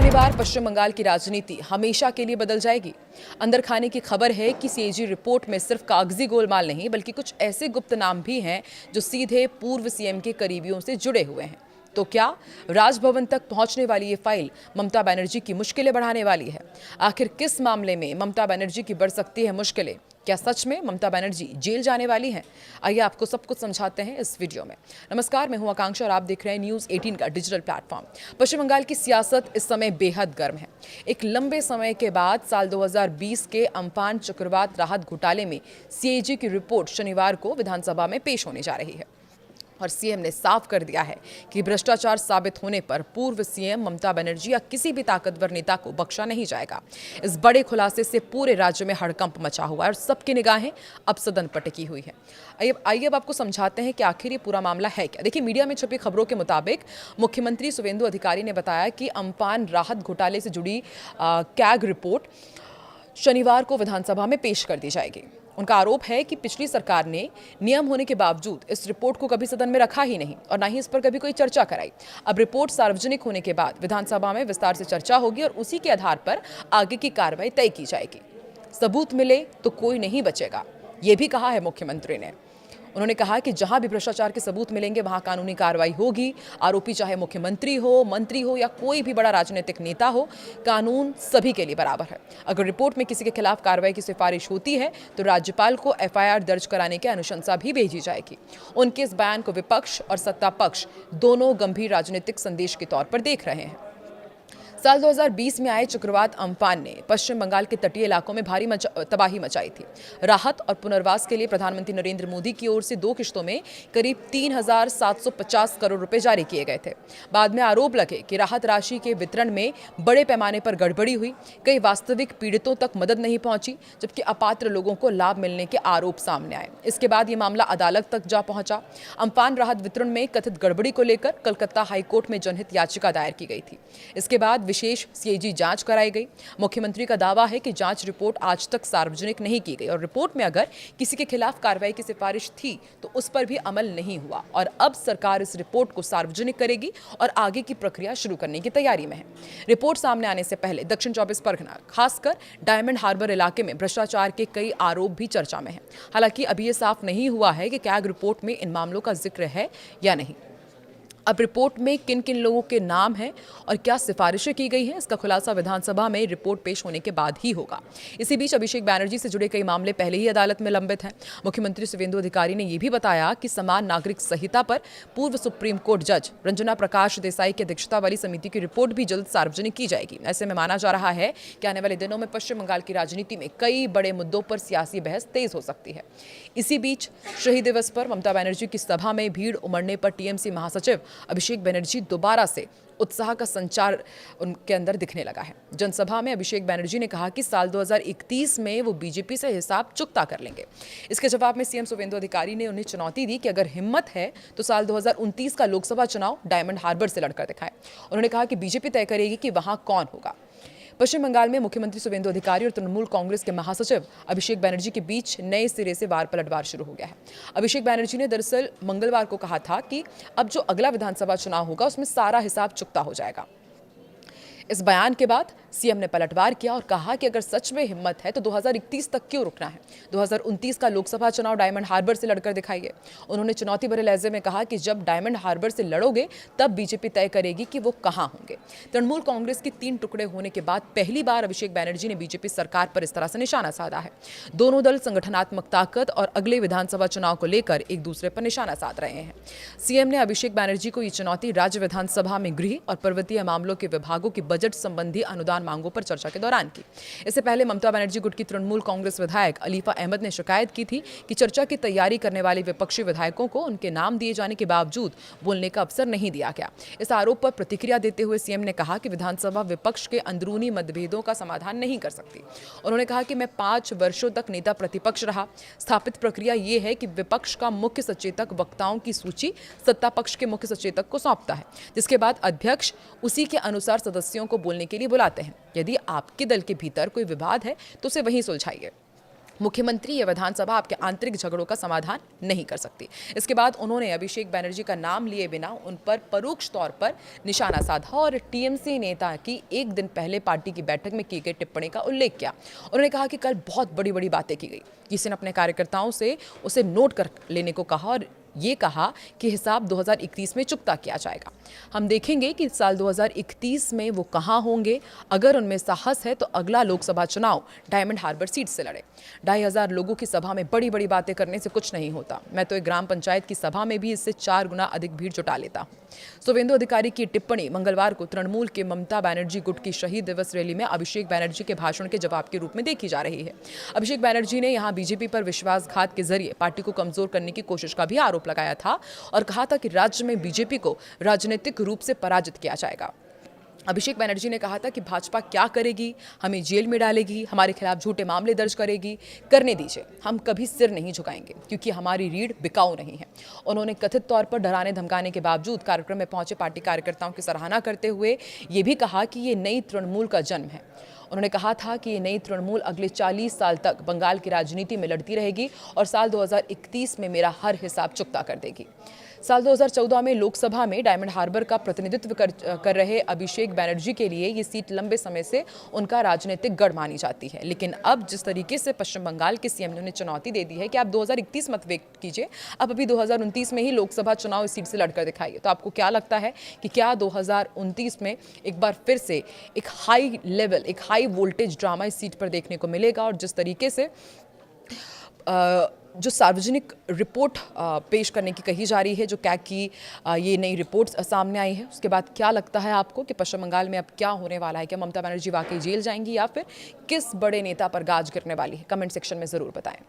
पहली बार पश्चिम बंगाल की राजनीति हमेशा के लिए बदल जाएगी। अंदर खाने की खबर है कि सीएजी रिपोर्ट में सिर्फ कागजी गोलमाल नहीं बल्कि कुछ ऐसे गुप्त नाम भी हैं जो सीधे पूर्व सीएम के करीबियों से जुड़े हुए हैं। तो क्या राजभवन तक पहुंचने वाली ये फाइल ममता बनर्जी की मुश्किलें बढ़ाने वाली है? आखिर किस मामले में ममता बनर्जी की बढ़ सकती है मुश्किलें? क्या सच में ममता बनर्जी जेल जाने वाली हैं? आइए आपको सब कुछ समझाते हैं इस वीडियो में। नमस्कार, मैं हूं आकांक्षा और आप देख रहे हैं न्यूज़ 18 का डिजिटल प्लेटफॉर्म। पश्चिम बंगाल की सियासत इस समय बेहद गर्म है। एक लंबे समय के बाद साल 2020 के अम्फान चक्रवात राहत घोटाले में सीएजी की रिपोर्ट शनिवार को विधानसभा में पेश होने जा रही है और सीएम ने साफ कर दिया है कि भ्रष्टाचार साबित होने पर पूर्व सीएम ममता बनर्जी या किसी भी ताकतवर नेता को बख्शा नहीं जाएगा। इस बड़े खुलासे से पूरे राज्य में हड़कंप मचा हुआ है और सबकी निगाहें अब सदन पर टिकी हुई है। आइए अब आपको समझाते हैं कि आखिर ये पूरा मामला है क्या। देखिए, मीडिया में छपी खबरों के मुताबिक मुख्यमंत्री शुवेंदु अधिकारी ने बताया कि अम्फान राहत घोटाले से जुड़ी कैग रिपोर्ट शनिवार को विधानसभा में पेश कर दी जाएगी। उनका आरोप है कि पिछली सरकार ने नियम होने के बावजूद इस रिपोर्ट को कभी सदन में रखा ही नहीं और ना ही इस पर कभी कोई चर्चा कराई। अब रिपोर्ट सार्वजनिक होने के बाद विधानसभा में विस्तार से चर्चा होगी और उसी के आधार पर आगे की कार्रवाई तय की जाएगी। सबूत मिले तो कोई नहीं बचेगा, ये भी कहा है मुख्यमंत्री ने। उन्होंने कहा कि जहां भी भ्रष्टाचार के सबूत मिलेंगे वहां कानूनी कार्रवाई होगी। आरोपी चाहे मुख्यमंत्री हो, मंत्री हो या कोई भी बड़ा राजनीतिक नेता हो, कानून सभी के लिए बराबर है। अगर रिपोर्ट में किसी के खिलाफ कार्रवाई की सिफारिश होती है तो राज्यपाल को एफआईआर दर्ज कराने की अनुशंसा भी भेजी जाएगी। उनके इस बयान को विपक्ष और सत्ता पक्ष दोनों गंभीर राजनीतिक संदेश के तौर पर देख रहे हैं। साल 2020 में आए चक्रवात अम्फान ने पश्चिम बंगाल के तटीय इलाकों में भारी तबाही मचाई थी। राहत और पुनर्वास के लिए प्रधानमंत्री नरेंद्र मोदी की ओर से 2 किश्तों में करीब 3,750 करोड़ रुपए जारी किए गए थे। बाद में आरोप लगे कि राहत राशि के वितरण में बड़े पैमाने पर गड़बड़ी हुई, कई वास्तविक पीड़ितों तक मदद नहीं पहुंची, जबकि अपात्र लोगों को लाभ मिलने के आरोप सामने आए। इसके बाद ये मामला अदालत तक जा पहुंचा। अम्फान राहत वितरण में कथित गड़बड़ी को लेकर कलकत्ता हाईकोर्ट में जनहित याचिका दायर की गई थी। इसके बाद विशेष सीएजी जांच कराई गई। मुख्यमंत्री का दावा है कि जांच रिपोर्ट आज तक सार्वजनिक नहीं की गई और रिपोर्ट में अगर किसी के खिलाफ कार्रवाई की सिफारिश थी तो उस पर भी अमल नहीं हुआ और अब सरकार इस रिपोर्ट को सार्वजनिक करेगी और आगे की प्रक्रिया शुरू करने की तैयारी में है। रिपोर्ट सामने आने से पहले दक्षिण 24 परगना, खासकर डायमंड हार्बर इलाके में भ्रष्टाचार के कई आरोप भी चर्चा में हैं। हालांकि अभी यह साफ नहीं हुआ है कि कैग रिपोर्ट में इन मामलों का जिक्र है या नहीं। अब रिपोर्ट में किन किन लोगों के नाम हैं और क्या सिफारिशें की गई हैं, इसका खुलासा विधानसभा में रिपोर्ट पेश होने के बाद ही होगा। इसी बीच अभिषेक बैनर्जी से जुड़े कई मामले पहले ही अदालत में लंबित हैं। मुख्यमंत्री शुवेंदु अधिकारी ने यह भी बताया कि समान नागरिक संहिता पर पूर्व सुप्रीम कोर्ट जज रंजना प्रकाश देसाई की अध्यक्षता वाली समिति की रिपोर्ट भी जल्द सार्वजनिक की जाएगी। ऐसे में माना जा रहा है कि आने वाले दिनों में पश्चिम बंगाल की राजनीति में कई बड़े मुद्दों पर सियासी बहस तेज हो सकती है। इसी बीच शहीद दिवस पर ममता बनर्जी की सभा में भीड़ उमड़ने पर टीएमसी महासचिव अभिषेक बनर्जी दोबारा से उत्साह का संचार उनके अंदर दिखने लगा है। जनसभा में अभिषेक बनर्जी ने कहा कि साल 2031 में वो बीजेपी से हिसाब चुकता कर लेंगे। इसके जवाब में सीएम शुवेंदु अधिकारी ने उन्हें चुनौती दी कि अगर हिम्मत है तो साल 2029 का लोकसभा चुनाव डायमंड हार्बर से लड़कर दिखाएं। उन्होंने कहा कि बीजेपी तय करेगी कि वहां कौन होगा। पश्चिम बंगाल में मुख्यमंत्री शुवेंदु अधिकारी और तृणमूल कांग्रेस के महासचिव अभिषेक बैनर्जी के बीच नए सिरे से वार पलटवार शुरू हो गया है। अभिषेक बैनर्जी ने दरअसल मंगलवार को कहा था कि अब जो अगला विधानसभा चुनाव होगा उसमें सारा हिसाब चुकता हो जाएगा। इस बयान के बाद सीएम ने पलटवार किया और कहा कि अगर सच में हिम्मत है तो 2031 तक क्यों रुकना है, 2029 का लोकसभा चुनाव डायमंड हार्बर से लड़कर दिखाइए। उन्होंने चुनौती भरे लहजे में कहा कि जब डायमंड हार्बर से लड़ोगे तब बीजेपी तय करेगी कि वो कहां होंगे। तृणमूल कांग्रेस के 3 टुकड़े होने के बाद पहली बार अभिषेक बैनर्जी ने बीजेपी सरकार पर इस तरह से निशाना साधा है। दोनों दल संगठनात्मक ताकत और अगले विधानसभा चुनाव को लेकर एक दूसरे पर निशाना साध रहे हैं। सीएम ने अभिषेक बैनर्जी को ये चुनौती राज्य विधानसभा में गृह और पर्वतीय मामलों के विभागों की बजट संबंधी अनुदान मांगों पर चर्चा के दौरान की। इससे पहले ममता बनर्जी गुट की तृणमूल कांग्रेस विधायक अलीफा अहमद ने शिकायत की थी कि चर्चा की तैयारी करने वाले विपक्षी विधायकों को उनके नाम दिए जाने के बावजूद बोलने का अवसर नहीं दिया गया। इस आरोप पर प्रतिक्रिया देते हुए सीएम ने कहा कि विधानसभा विपक्ष के अंदरूनी मतभेदों का समाधान नहीं कर सकती। उन्होंने कहा कि मैं 5 वर्षों तक नेता प्रतिपक्ष रहा। स्थापित प्रक्रिया ये है कि विपक्ष का मुख्य सचेतक वक्ताओं की सूची सत्ता पक्ष के मुख्य सचेतक को सौंपता है, जिसके बाद अध्यक्ष उसी के अनुसार सदस्यों को बोलने के लिए बुलाते हैं। यदि आपके दल के भीतर कोई विवाद है तो उसे वहीं सुलझाइए। मुख्यमंत्री या विधानसभा आपके आंतरिक झगड़ों का समाधान नहीं कर सकती। इसके बाद उन्होंने अभिषेक बनर्जी का नाम लिए बिना उन पर परोक्ष तौर पर निशाना साधा और टीएमसी नेता की एक दिन पहले पार्टी की बैठक में की गई टिप्पणी का उल्लेख किया। उन्होंने कहा कि कल बहुत बड़ी बड़ी बातें की गई। किसी ने अपने कार्यकर्ताओं से उसे नोट कर लेने को कहा और ये कहा कि हिसाब 2031 में चुकता किया जाएगा। हम देखेंगे कि साल 2031 में वो कहां होंगे। अगर उनमें साहस है तो अगला लोकसभा चुनाव डायमंड हार्बर सीट से लड़े। 2,500 लोगों की सभा में बड़ी बड़ी बातें करने से कुछ नहीं होता। मैं तो एक ग्राम पंचायत की सभा में भी इससे 4 गुना अधिक भीड़ जुटा लेता हूं। शुवेंदु अधिकारी की टिप्पणी मंगलवार को तृणमूल के ममता बनर्जी गुट की शहीद दिवस रैली में अभिषेक बनर्जी के भाषण के जवाब के रूप में देखी जा रही है। अभिषेक बनर्जी ने यहां बीजेपी पर विश्वासघात के जरिए पार्टी को कमजोर करने की कोशिश का भी आरोप लगाया था और कहा था कि राज्य में बीजेपी को राजनीतिक रूप से पराजित किया जाएगा। अभिषेक बनर्जी ने कहा था कि भाजपा क्या करेगी, हमें जेल में डालेगी, हमारे खिलाफ झूठे मामले दर्ज करेगी, करने दीजिए, हम कभी सिर नहीं झुकाएंगे क्योंकि हमारी रीढ़ बिकाऊ नहीं है। उन्होंने कथित तौर पर डराने धमकाने के बावजूद कार्यक्रम में पहुंचे पार्टी कार्यकर्ताओं की सराहना करते हुए ये भी कहा कि ये नई तृणमूल का जन्म है। उन्होंने कहा था कि ये नई तृणमूल अगले 40 साल तक बंगाल की राजनीति में लड़ती रहेगी और साल 2031 में मेरा हर हिसाब चुकता कर देगी। साल 2014 में लोकसभा में डायमंड हार्बर का प्रतिनिधित्व कर रहे अभिषेक बनर्जी के लिए ये सीट लंबे समय से उनका राजनीतिक गढ़ मानी जाती है। लेकिन अब जिस तरीके से पश्चिम बंगाल के सीएम ने उन्हें चुनौती दे दी है कि आप 2031 मत वेट कीजिए, आप अभी 2029 में ही लोकसभा चुनाव इस सीट से लड़कर दिखाइए। तो आपको क्या लगता है कि क्या 2029 में एक बार फिर से एक हाई लेवल, एक हाई वोल्टेज ड्रामा इस सीट पर देखने को मिलेगा? और जिस तरीके से जो सार्वजनिक रिपोर्ट पेश करने की कही जा रही है, जो कैग की ये नई रिपोर्ट सामने आई है, उसके बाद क्या लगता है आपको कि पश्चिम बंगाल में अब क्या होने वाला है? क्या ममता बनर्जी वाकई जेल जाएंगी या फिर किस बड़े नेता पर गाज गिरने वाली है? कमेंट सेक्शन में ज़रूर बताएं।